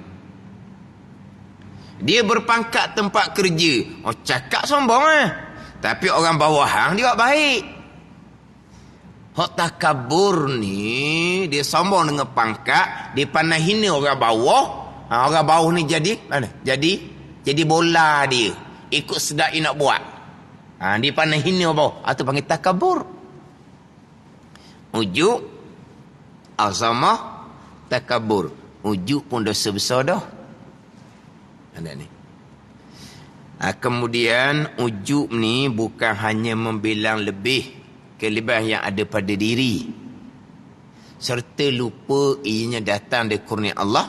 Dia berpangkat tempat kerja. Cakap sombong Tapi orang bawahan dia baik. Hak takabur ni dia sombong dengan pangkat, dia pandai hina orang bawah. Orang bawah ni jadi mana? Jadi bola dia. Ikut sedap dia nak buat. Dia pandai hina orang bawah. Itu panggil takabur. Ujuk, azamah, takabur. Ujuk pun dosa besar dah. Ada ni. Kemudian ujuk ni bukan hanya membilang lebih kelebihan yang ada pada diri, serta lupa ianya datang dari kurnia Allah,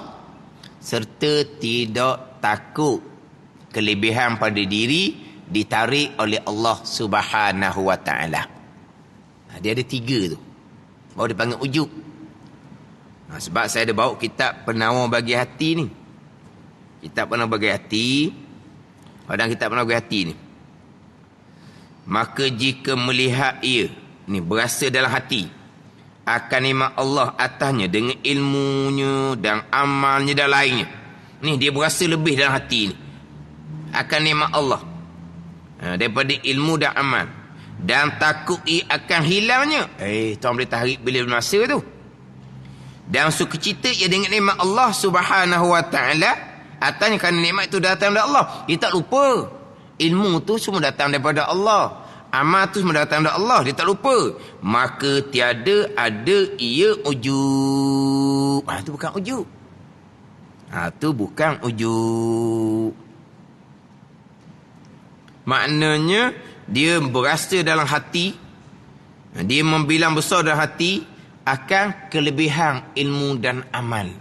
serta tidak takut kelebihan pada diri ditarik oleh Allah Subhanahu wa ta'ala. Dia ada 3 tu. Baru dia panggil ujuk. Sebab saya ada bawa kitab Penawar Bagi Hati ni. Kitab Penawar Bagi Hati. Pada kitab Penawar Bagi Hati ni. Maka jika melihat ia, ni berasa dalam hati, akan nikmat Allah atasnya dengan ilmunya dan amalnya dan lainnya. Ni dia berasa lebih dalam hati ni. Akan nikmat Allah. Daripada ilmu dan amal. Dan takut ia akan hilangnya. Tuan boleh tarik bila masa tu. Dan sukacita ia dengan nikmat Allah Subhanahu wa ta'ala. Atasnya kerana nikmat itu datang dari Allah. Dia tak lupa. Ilmu tu semua datang daripada Allah. Amal tu semua datang daripada Allah. Dia tak lupa. Maka tiada ada ia ujub. Itu bukan ujub. Itu bukan ujub. Maknanya dia berasa dalam hati. Dia membilang besar dalam hati akan kelebihan ilmu dan amal.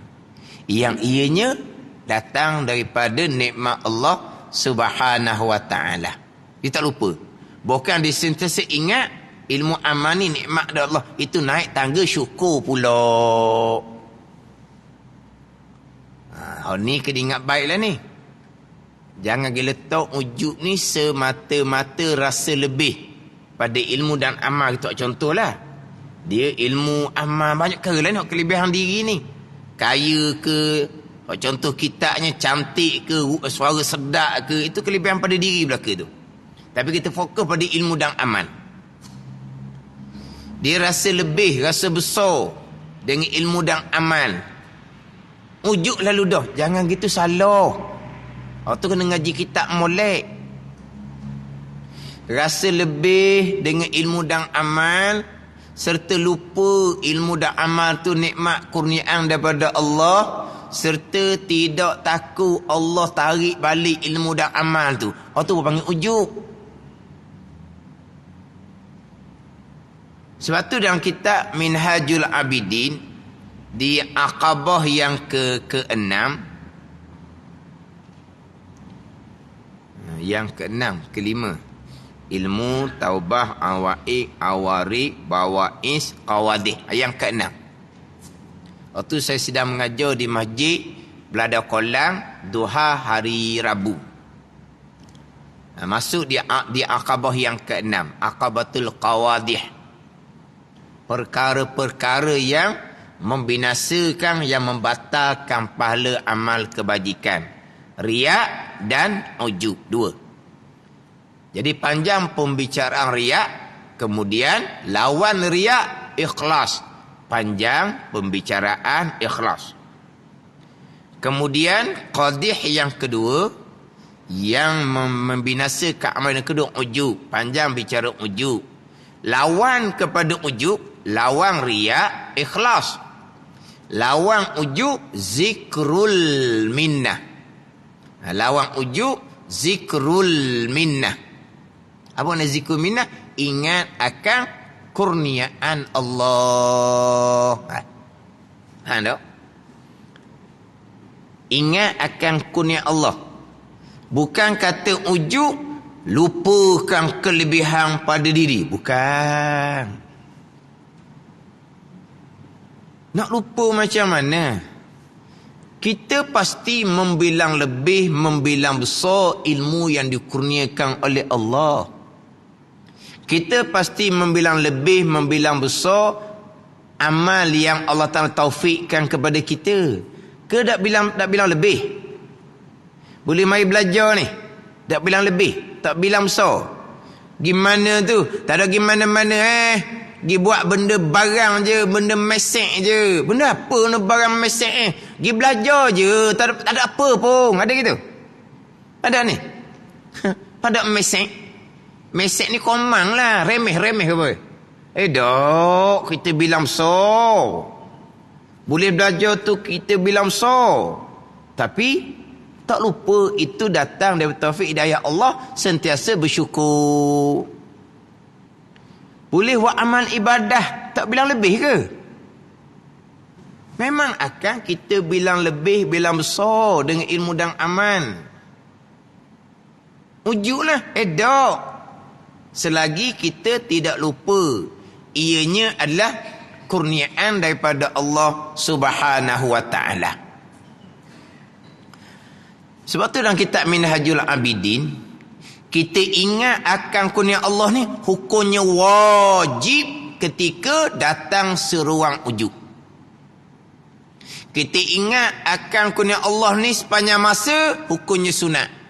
Yang ianya datang daripada nikmat Allah Subhanahu wa ta'ala. Dia tak lupa. Bukan dia sentiasa ingat ilmu amal ni nikmat dari Allah. Itu naik tangga syukur pula. Ni kena ingat baiklah ni. Jangan letak ujub ni semata-mata rasa lebih pada ilmu dan amal. Itu contohlah. Dia ilmu amal banyak perkara lain nak kelebihan diri ni. Kaya ke, contoh kitabnya cantik ke, suara sedap ke, itu kelebihan pada diri belaka tu. Tapi kita fokus pada ilmu dan amal. Dia rasa lebih, rasa besar dengan ilmu dan amal. Ujuk lalu dah, jangan gitu salah. Tu kena ngaji kitab molek. Rasa lebih dengan ilmu dan amal, serta lupa ilmu dan amal tu nikmat kurniaan daripada Allah, serta tidak takut Allah tarik balik ilmu dan amal tu. Tu panggil ujuk. Sebab tu dalam kitab Minhajul Abidin, di Aqabah yang ke-6, yang ke-6, kelima, ilmu, taubah, awaik, awarik, bawais, qawadih. Yang ke-6. Waktu saya sedang mengajar di masjid Belada Kolang, duha hari Rabu. Masuk di Aqabah yang ke-6, Aqabatul Qawadih. Perkara-perkara yang membinasakan, yang membatalkan pahala amal kebajikan. Riak dan ujub, dua. Jadi panjang pembicaraan riak, kemudian lawan riak, ikhlas. Panjang pembicaraan ikhlas. Kemudian qadih yang kedua, yang membinasakan amal yang kedua, ujub. Panjang bicara ujub. Lawan kepada ujub, lawan riak, ikhlas. Lawan ujub, zikrul minnah. Lawan ujub, zikrul minnah. Apa makna zikrul minnah? Ingat akan kurniaan Allah. Tak? Ingat akan kurniaan Allah. Bukan kata ujub, lupakan kelebihan pada diri. Bukan. Nak lupa macam mana? Kita pasti membilang lebih, membilang besar ilmu yang dikurniakan oleh Allah. Kita pasti membilang lebih, membilang besar amal yang Allah Ta'ala taufikkan kepada kita. Ke tak bilang lebih? Boleh mari belajar ni. Tak bilang lebih, tak bilang besar. Gimana tu? Tak ada gimana-mana Gi buat benda barang je, benda mesek je. Benda apa benda barang mesek Gi belajar je, tak ada apa pun. Ada gitu? Ada ni? Pada mesek. Mesek ni komang lah, remeh-remeh apa? Dok, kita bilang besar. Boleh belajar tu kita bilang besar. Tapi tak lupa itu datang dari taufik hidayah Allah, sentiasa bersyukur. Boleh buat amal ibadah, tak bilang lebih ke? Memang akan kita bilang lebih, bilang besar dengan ilmu dan amal. Ujuklah, dok. Selagi kita tidak lupa, ianya adalah kurniaan daripada Allah Subhanahu wa ta'ala. Sebab tu dalam kitab Minhajul Abidin, kita ingat akan kurnia Allah ni, hukumnya wajib ketika datang seruang ujub. Kita ingat akan kurnia Allah ni sepanjang masa, hukumnya sunat.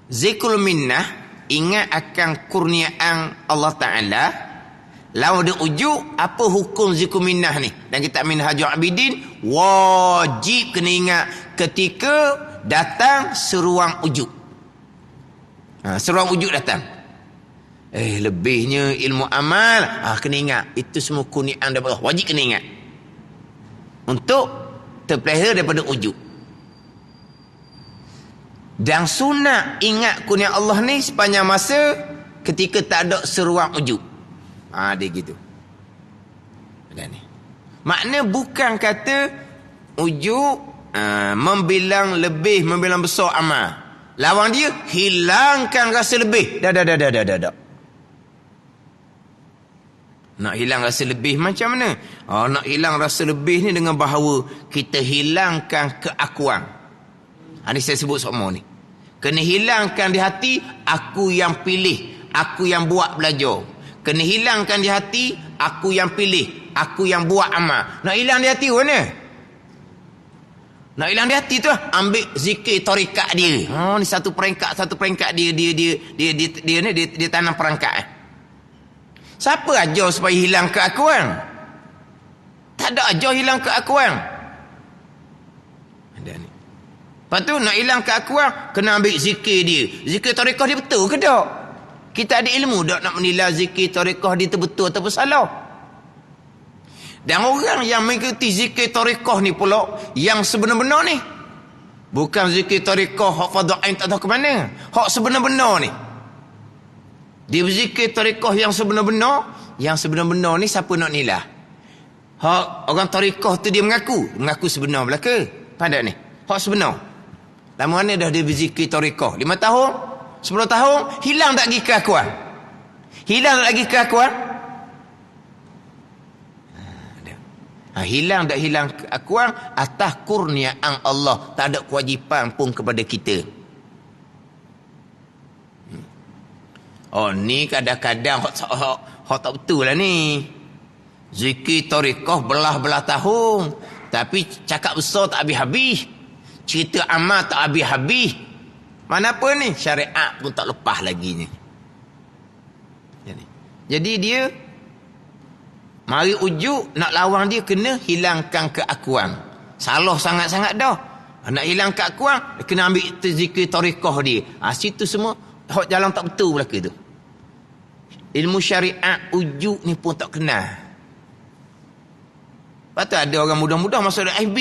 Zikrul minnah, ingat akan kurniaan Allah Ta'ala. Lawan dia ujub, apa hukum zikrul minnah ni? Dan kitab Minhajul Abidin, wajib kena ingat ketika datang seruang ujub. Seruang ujub datang. Lebihnya ilmu amal, kena ingat. Itu semua kurniaan daripada Allah. Wajib kena ingat. Untuk terpelihara daripada ujub. Dan sunat ingat kurnia Allah ni sepanjang masa ketika tak ada seruang ujub. Dia gitu. Dan ni. Makna bukan kata ujub membilang lebih, membilang besar amal. Lawan dia, hilangkan rasa lebih. Dah. Nak hilang rasa lebih macam mana? Nak hilang rasa lebih ni dengan bahawa kita hilangkan keakuan. Ini saya sebut semua ni. Kena hilangkan di hati, aku yang pilih, aku yang buat belajar. Kena hilangkan di hati, aku yang pilih, aku yang buat amal. Nak hilang di hati mana? Nak hilang di hati tu ambil zikir tarikat dia. Ni satu peringkat dia tanam perangkat. Siapa ajar supaya hilang keakuan? Tak ada ajar hilang keakuan. Ada ni. Lepas tu nak hilang keakuan, kena ambil zikir dia. Zikir tarikat dia betul ke tak? Kita ada ilmu tak nak menilai zikir tarikat dia tu betul ataupun salah? Dan orang yang mengikuti zikir tarikat ni pula, yang sebenar-benar ni, bukan zikir tarikat hak fadha'in tak tahu ke mana. Hak sebenar-benar ni. Dia berzikir tarikat yang sebenar-benar. Yang sebenar-benar ni siapa nak nilai? Hak orang tarikat tu dia mengaku sebenar belaka. Pandai ni. Hak sebenar. Lama mana dah dia berzikir tarikat? 5 tahun? 10 tahun? Hilang tak lagi keakuan? Hilang tak lagi keakuan? Hilang tak hilang keakuan atas kurniaan Allah. Tak ada kewajipan pun kepada kita. Ni kadang-kadang hak tak betul lah ni. Zikir tarikat belah-belah tahun, tapi cakap besar tak habis-habis. Cerita amal tak habis-habis. Mana apa ni? Syariat pun tak lepas lagi ni. Jadi dia mari ujuk nak lawan dia, kena hilangkan keakuan. Salah sangat-sangat dah. Nak hilang keakuan, kena ambil zikir tarikat dia. Situ semua hak jalan tak betul belaka tu. Ilmu syariat ujuk ni pun tak kenal. Lepas tu ada orang mudah-mudah masuk dalam FB.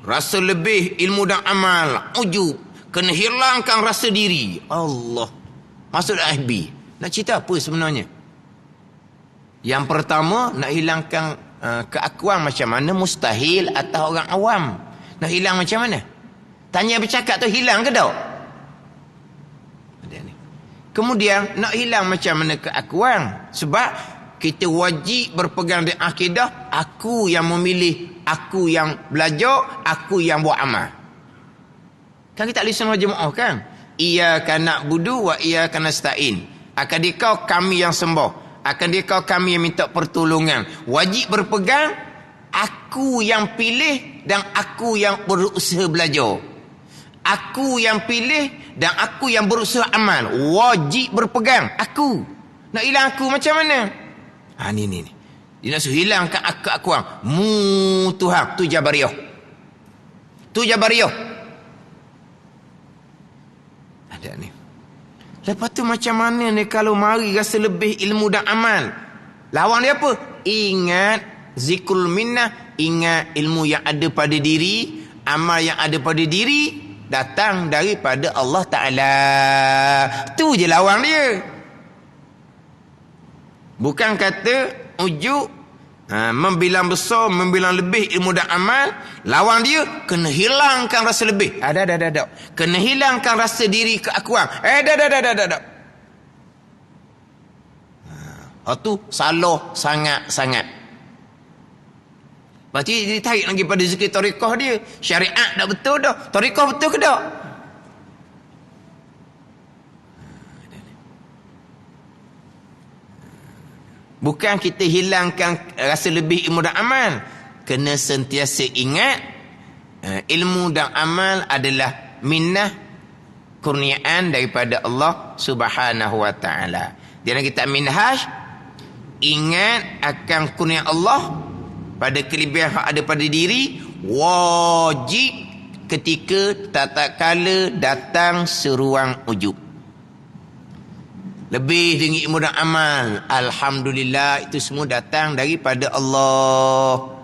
Rasa lebih ilmu dan amal. Ujuk. Kena hilangkan rasa diri. Allah. Masuk dalam FB. Nak cerita apa sebenarnya? Yang pertama, nak hilangkan keakuan macam mana? Mustahil atas orang awam. Nak hilang macam mana? Tanya bercakap tu hilang ke tak? Kemudian, nak hilang macam mana keakuan? Sebab kita wajib berpegang di akidah, aku yang memilih, aku yang belajar, aku yang buat amal. Kan kita ahli sunnah jemaah kan? Iyyaka na'budu wa iyyaka nasta'in. Akan dikau kami yang sembah, akan dikau kami yang minta pertolongan. Wajib berpegang, aku yang pilih dan aku yang berusaha belajar. Aku yang pilih dan aku yang berusaha amal. Wajib berpegang aku. Nak hilang aku macam mana? Ni. Dia nak suruh hilangkan keakuan. Tuhan. Tu Jabariyah. Ada ni. Lepas tu macam mana ni kalau mari rasa lebih ilmu dan amal? Lawan dia apa? Ingat zikrul minnah. Ingat ilmu yang ada pada diri. Amal yang ada pada diri. Datang daripada Allah Ta'ala. Tu je lawan dia. Bukan kata ujuk membilang besar, membilang lebih ilmu dan amal. Lawan dia kena hilangkan rasa lebih. Ada. Kena hilangkan rasa diri keakuan. Dah. Tu salah sangat-sangat. Lepas tu dia tarik lagi pada zikir tarikat dia. Syariat dah betul dah. Tarikat betul ke tak? Bukan kita hilangkan rasa lebih ilmu dan amal. Kena sentiasa ingat ilmu dan amal adalah minnah, kurniaan daripada Allah Subhanahu wa ta'ala. Dalam kitab Minhaj, ingat akan kurnia Allah pada kelebihan yang ada pada diri, wajib ketika tatkala datang seruan ujub. Lebih dengan ilmu dan amal, alhamdulillah, itu semua datang daripada Allah.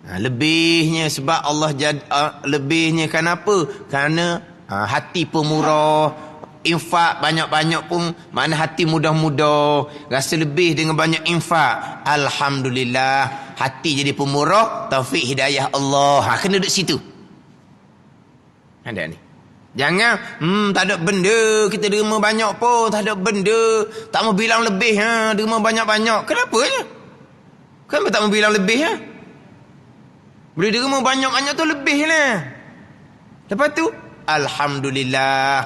Lebihnya sebab Allah lebihnya kenapa? Kerana hati pemurah, infak banyak-banyak pun mana hati mudah-mudah, rasa lebih dengan banyak infak, alhamdulillah, hati jadi pemurah, taufik hidayah Allah. Kena duduk situ. Ada ni. Jangan tak ada benda kita derma banyak pun, tak ada benda, tak mau bilang lebih derma banyak-banyak. Kenapa je? Kenapa tak mau bilang lebih Boleh derma banyak-banyak tu lebih lah. Lepas tu alhamdulillah,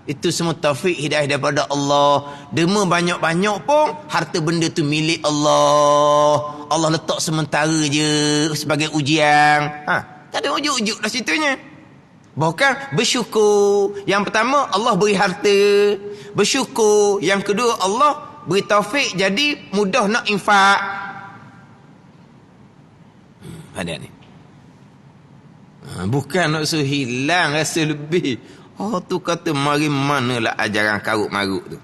Itu semua taufik hidayah daripada Allah. Dema banyak-banyak pun harta benda tu milik Allah. Allah letak sementara je sebagai ujian. Tak ada ujuk-ujuk dah situnya. Bahkan bersyukur. Yang pertama Allah beri harta. Bersyukur. Yang kedua Allah beri taufik jadi mudah nak infak. Ada ni. Bukan nak suruh hilang rasa lebih. Tu kata mari manalah ajaran karut-marut tu.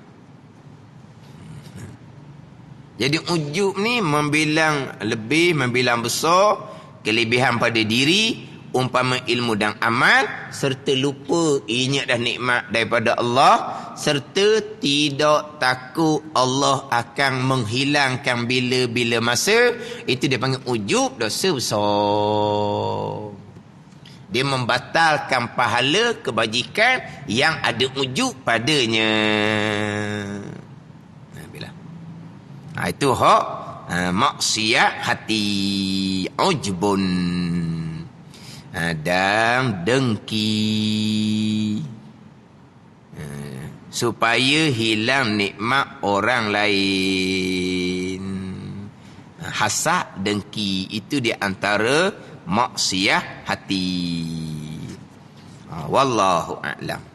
Jadi ujub ni membilang lebih, membilang besar, kelebihan pada diri, umpama ilmu dan amal, serta lupa ingat dah nikmat daripada Allah, serta tidak takut Allah akan menghilangkan bila-bila masa. Itu dia panggil ujub, dosa besar. Dia membatalkan pahala kebajikan yang ada ujub padanya. Itu hak maksiat hati, ujbun, dan dengki, supaya hilang nikmat orang lain. Hasad, dengki, itu di antara maksiat hati. Wallahu a'lam.